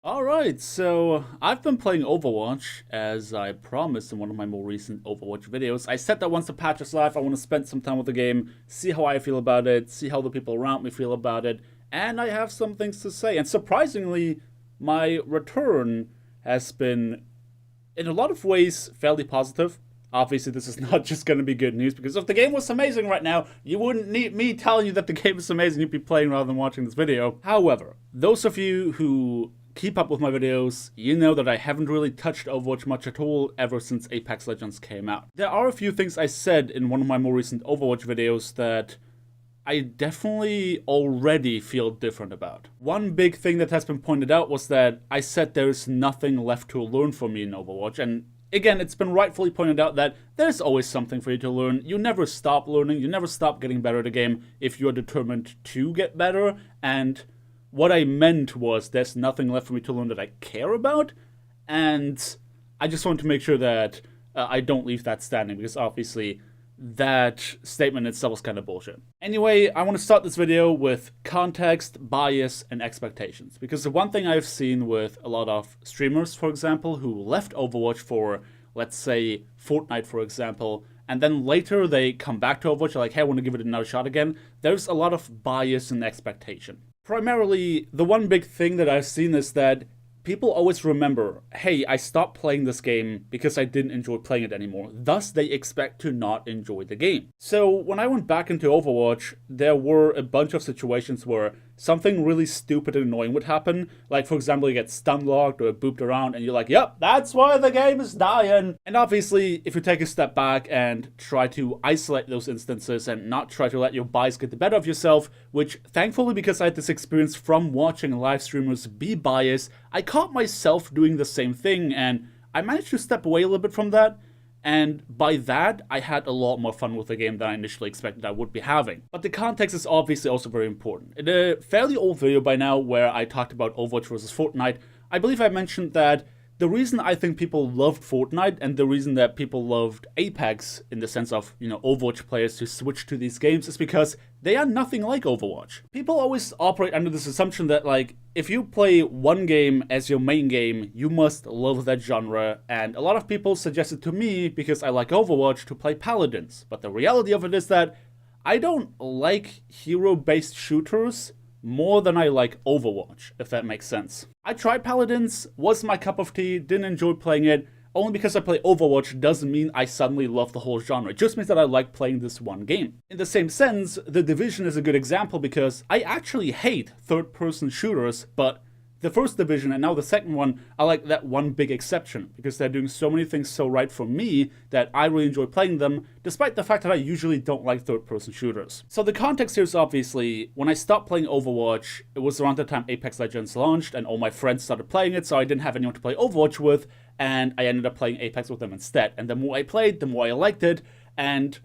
Alright, so I've been playing Overwatch, as I promised in one of my more recent Overwatch videos. I said that once the patch is live, I want to spend some time with the game, see how I feel about it, see how the people around me feel about it, and I have some things to say. And surprisingly, my return has been, in a lot of ways, fairly positive. Obviously, this is not just going to be good news, because if the game was amazing right now, you wouldn't need me telling you that the game is amazing, you'd be playing rather than watching this video. However, those of you who keep up with my videos, you know that I haven't really touched Overwatch much at all ever since Apex Legends came out. There are a few things I said in one of my more recent Overwatch videos that I definitely already feel different about. One big thing that has been pointed out was that I said there's nothing left to learn for me in Overwatch, and again, it's been rightfully pointed out that there's always something for you to learn. You never stop learning, you never stop getting better at a game if you're determined to get better, and what I meant was there's nothing left for me to learn that I care about, and I just want to make sure that I don't leave that standing, because obviously that statement itself is kind of bullshit. Anyway, I want to start this video with context, bias, and expectations, because the one thing I've seen with a lot of streamers, for example, who left Overwatch for, let's say, Fortnite, for example, and then later they come back to Overwatch, like, hey, I want to give it another shot again, there's a lot of bias and expectation. Primarily, the one big thing that I've seen is that people always remember, hey, I stopped playing this game because I didn't enjoy playing it anymore. Thus, they expect to not enjoy the game. So when I went back into Overwatch, there were a bunch of situations where something really stupid and annoying would happen. Like, for example, you get stun locked or booped around and you're like, yep, that's why the game is dying. And obviously, if you take a step back and try to isolate those instances and not try to let your bias get the better of yourself, which thankfully, because I had this experience from watching live streamers be biased, I caught myself doing the same thing, and I managed to step away a little bit from that, and by that, I had a lot more fun with the game than I initially expected I would be having. But the context is obviously also very important. In a fairly old video by now where I talked about Overwatch versus Fortnite, I believe I mentioned that the reason I think people loved Fortnite and the reason that people loved Apex, in the sense of, Overwatch players who switch to these games, is because they are nothing like Overwatch. People always operate under this assumption that, like, if you play one game as your main game, you must love that genre, and a lot of people suggested to me, because I like Overwatch, to play Paladins. But the reality of it is that I don't like hero-based shooters more than I like Overwatch, if that makes sense. I tried Paladins, was my cup of tea, didn't enjoy playing it. Only because I play Overwatch doesn't mean I suddenly love the whole genre. It just means that I like playing this one game. In the same sense, The Division is a good example because I actually hate third-person shooters, but the first Division and now the second one are like that one big exception, because they're doing so many things so right for me that I really enjoy playing them, despite the fact that I usually don't like third-person shooters. So the context here is obviously, when I stopped playing Overwatch, it was around the time Apex Legends launched and all my friends started playing it, so I didn't have anyone to play Overwatch with, and I ended up playing Apex with them instead. And the more I played, the more I liked it, and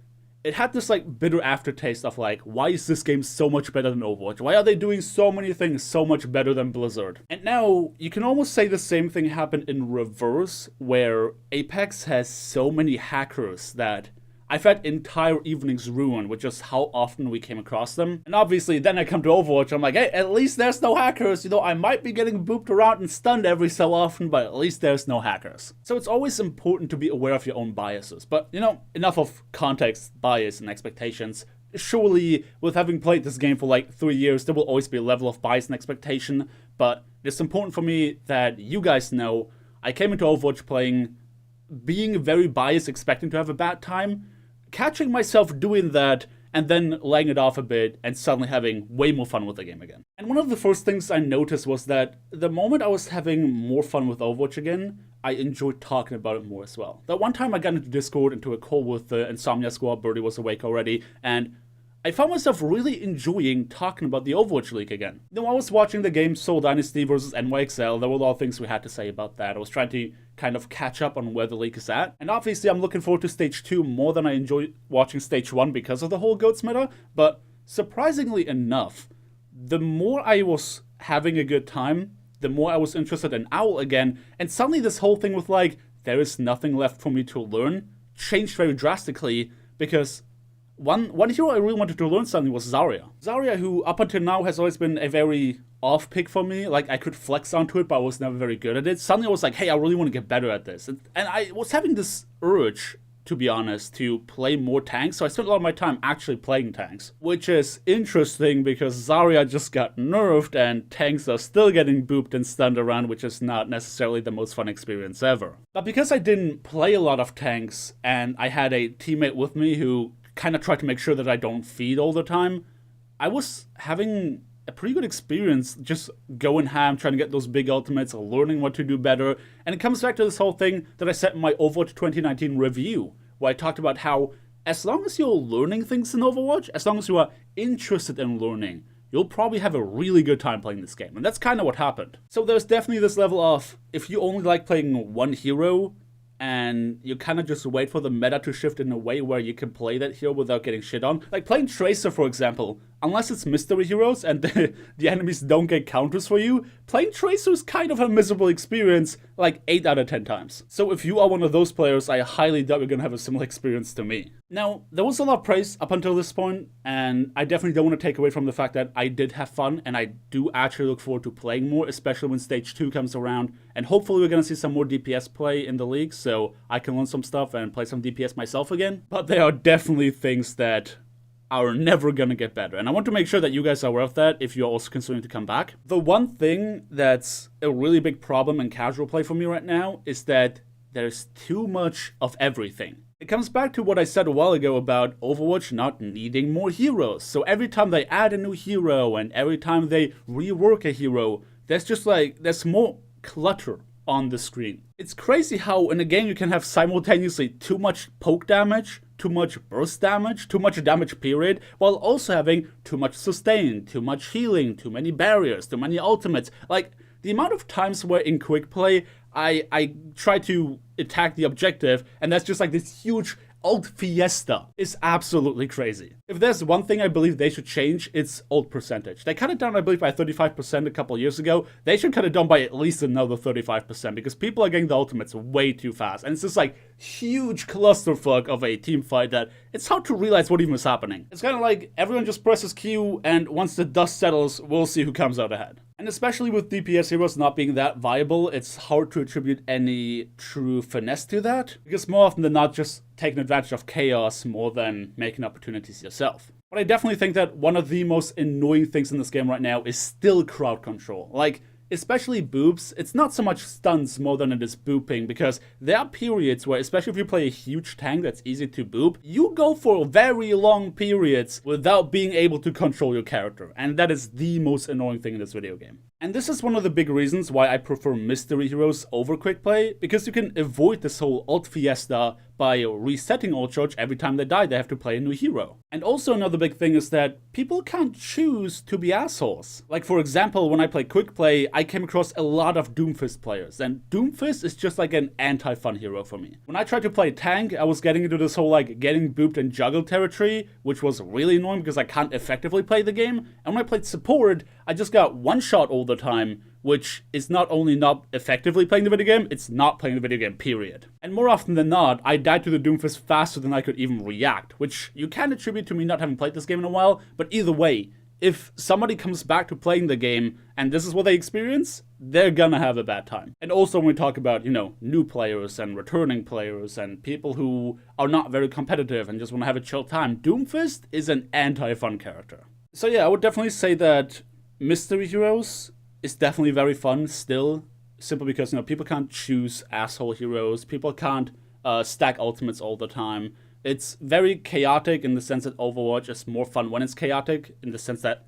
it had this like bitter aftertaste of like, why is this game so much better than Overwatch? Why are they doing so many things so much better than Blizzard? And now, you can almost say the same thing happened in reverse, where Apex has so many hackers that I've had entire evenings ruined with just how often we came across them. And obviously, then I come to Overwatch, I'm like, hey, at least there's no hackers. I might be getting booped around and stunned every so often, but at least there's no hackers. So it's always important to be aware of your own biases. But, enough of context, bias, and expectations. Surely, with having played this game for like 3 years, there will always be a level of bias and expectation. But it's important for me that you guys know I came into Overwatch being very biased, expecting to have a bad time, catching myself doing that, and then laying it off a bit and suddenly having way more fun with the game again. And one of the first things I noticed was that the moment I was having more fun with Overwatch again, I enjoyed talking about it more as well. That one time I got into Discord, into a call with the Insomnia Squad, Birdie was awake already, and I found myself really enjoying talking about the Overwatch League again. I was watching the game Seoul Dynasty versus NYXL, there were a lot of things we had to say about that. I was trying to kind of catch up on where the league is at. And obviously I'm looking forward to Stage 2 more than I enjoy watching Stage 1 because of the whole GOATS meta. But surprisingly enough, the more I was having a good time, the more I was interested in OWL again. And suddenly this whole thing with like, there is nothing left for me to learn, changed very drastically, because one hero I really wanted to learn something was Zarya. Zarya, who up until now has always been a very off pick for me. Like, I could flex onto it, but I was never very good at it. Suddenly I was like, hey, I really want to get better at this. And I was having this urge, to be honest, to play more tanks, so I spent a lot of my time actually playing tanks. Which is interesting because Zarya just got nerfed and tanks are still getting booped and stunned around, which is not necessarily the most fun experience ever. But because I didn't play a lot of tanks and I had a teammate with me who kind of tried to make sure that I don't feed all the time, I was having a pretty good experience just going ham, trying to get those big ultimates, learning what to do better. And it comes back to this whole thing that I said in my Overwatch 2019 review, where I talked about how as long as you're learning things in Overwatch, as long as you are interested in learning, you'll probably have a really good time playing this game. And that's kind of what happened. So there's definitely this level of, if you only like playing one hero, and you kind of just wait for the meta to shift in a way where you can play that hero without getting shit on. Like playing Tracer, for example, unless it's mystery heroes and the enemies don't get counters for you, playing Tracer is kind of a miserable experience like 8 out of 10 times. So if you are one of those players, I highly doubt you're gonna have a similar experience to me. Now, there was a lot of praise up until this point, and I definitely don't want to take away from the fact that I did have fun, and I do actually look forward to playing more, especially when Stage 2 comes around, and hopefully we're gonna see some more DPS play in the league, so I can learn some stuff and play some DPS myself again. But there are definitely things that are never gonna get better, and I want to make sure that you guys are aware of that if you're also considering to come back. The one thing that's a really big problem in casual play for me right now is that there's too much of everything. It comes back to what I said a while ago about Overwatch not needing more heroes. So every time they add a new hero and every time they rework a hero, there's more clutter on the screen. It's crazy how in a game you can have simultaneously too much poke damage, too much burst damage, too much damage period, while also having too much sustain, too much healing, too many barriers, too many ultimates. Like, the amount of times where in quick play I try to attack the objective and that's just like this huge ult fiesta is absolutely crazy. If there's one thing I believe they should change, it's ult percentage. They cut it down, I believe, by 35% a couple years ago. They should cut it down by at least another 35% because people are getting the ultimates way too fast. And it's just like huge clusterfuck of a team fight that it's hard to realize what even is happening. It's kind of like everyone just presses Q and once the dust settles, we'll see who comes out ahead. And especially with DPS heroes not being that viable, it's hard to attribute any true finesse to that, because more often than not, just taking advantage of chaos more than making opportunities yourself. But I definitely think that one of the most annoying things in this game right now is still crowd control. Like, especially boops, it's not so much stuns more than it is booping, because there are periods where, especially if you play a huge tank that's easy to boop, you go for very long periods without being able to control your character, and that is the most annoying thing in this video game. And this is one of the big reasons why I prefer mystery heroes over quick play, because you can avoid this whole ult fiesta by resetting ult charge every time they die, they have to play a new hero. And also another big thing is that people can't choose to be assholes. Like, for example, when I play quick play, I came across a lot of Doomfist players, and Doomfist is just like an anti-fun hero for me. When I tried to play tank, I was getting into this whole like getting booped and juggled territory, which was really annoying because I can't effectively play the game. And when I played support, I just got one shot all the time, which is not only not effectively playing the video game, it's not playing the video game, period. And more often than not, I died to the Doomfist faster than I could even react, which you can attribute to me not having played this game in a while, but either way, if somebody comes back to playing the game and this is what they experience, they're gonna have a bad time. And also when we talk about, new players and returning players and people who are not very competitive and just want to have a chill time, Doomfist is an anti-fun character. So yeah, I would definitely say that mystery heroes is definitely very fun still, simply because, people can't choose asshole heroes, people can't stack ultimates all the time. It's very chaotic in the sense that Overwatch is more fun when it's chaotic, in the sense that,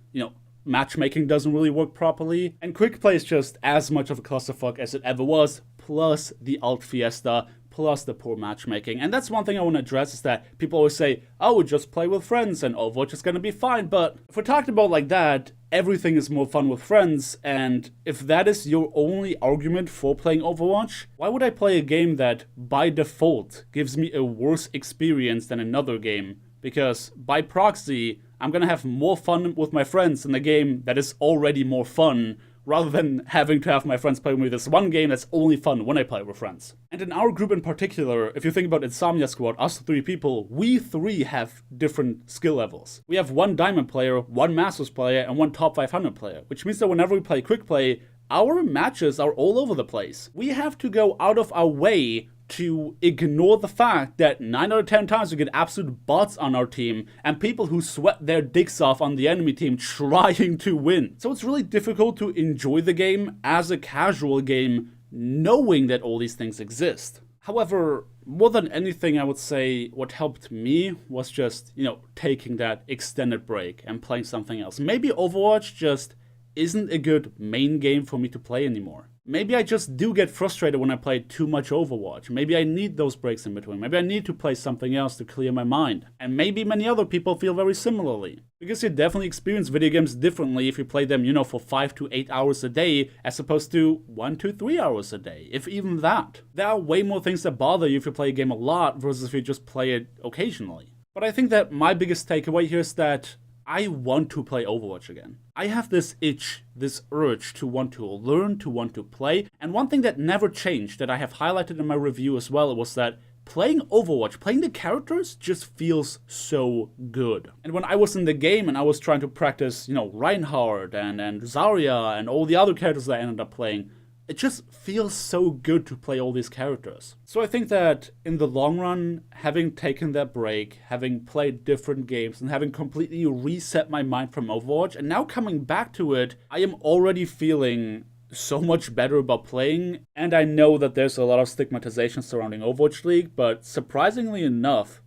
matchmaking doesn't really work properly. And quick play is just as much of a clusterfuck as it ever was, plus the ult fiesta, plus the poor matchmaking. And that's one thing I want to address, is that people always say, oh, just play with friends and Overwatch is gonna be fine. But if we're talking about like that, everything is more fun with friends, and if that is your only argument for playing Overwatch, why would I play a game that by default gives me a worse experience than another game? Because by proxy, I'm gonna have more fun with my friends in a game that is already more fun, rather than having to have my friends play with me this one game that's only fun when I play with friends. And in our group in particular, if you think about Insomnia Squad, us 3 people, we 3 have different skill levels. We have 1 Diamond player, 1 Masters player, and 1 Top 500 player, which means that whenever we play Quick Play, our matches are all over the place. We have to go out of our way to ignore the fact that 9 out of 10 times we get absolute bots on our team and people who sweat their dicks off on the enemy team trying to win. So it's really difficult to enjoy the game as a casual game knowing that all these things exist. However, more than anything, I would say what helped me was just, taking that extended break and playing something else. Maybe Overwatch just isn't a good main game for me to play anymore. Maybe I just do get frustrated when I play too much Overwatch. Maybe I need those breaks in between. Maybe I need to play something else to clear my mind. And maybe many other people feel very similarly. Because you definitely experience video games differently if you play them, for 5 to 8 hours a day, as opposed to 1 to 3 hours a day, if even that. There are way more things that bother you if you play a game a lot versus if you just play it occasionally. But I think that my biggest takeaway here is that I want to play Overwatch again. I have this itch, this urge to want to learn, to want to play. And one thing that never changed, that I have highlighted in my review as well, was that playing Overwatch, playing the characters, just feels so good. And when I was in the game and I was trying to practice, Reinhardt and Zarya and all the other characters that I ended up playing, it just feels so good to play all these characters. So I think that in the long run, having taken that break, having played different games, and having completely reset my mind from Overwatch, and now coming back to it, I am already feeling so much better about playing. And I know that there's a lot of stigmatization surrounding Overwatch League, but surprisingly enough,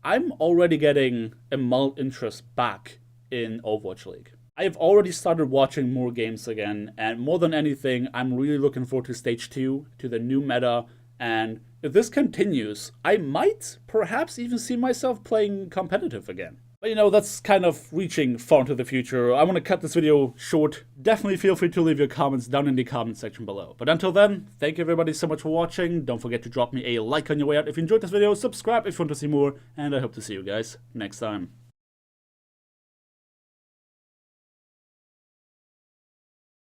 I'm already getting a mild interest back in Overwatch League. I have already started watching more games again, and more than anything, I'm really looking forward to Stage 2, to the new meta, and if this continues, I might perhaps even see myself playing competitive again. But that's kind of reaching far into the future. I want to cut this video short. Definitely feel free to leave your comments down in the comment section below. But until then, thank you everybody so much for watching. Don't forget to drop me a like on your way out if you enjoyed this video, subscribe if you want to see more, and I hope to see you guys next time.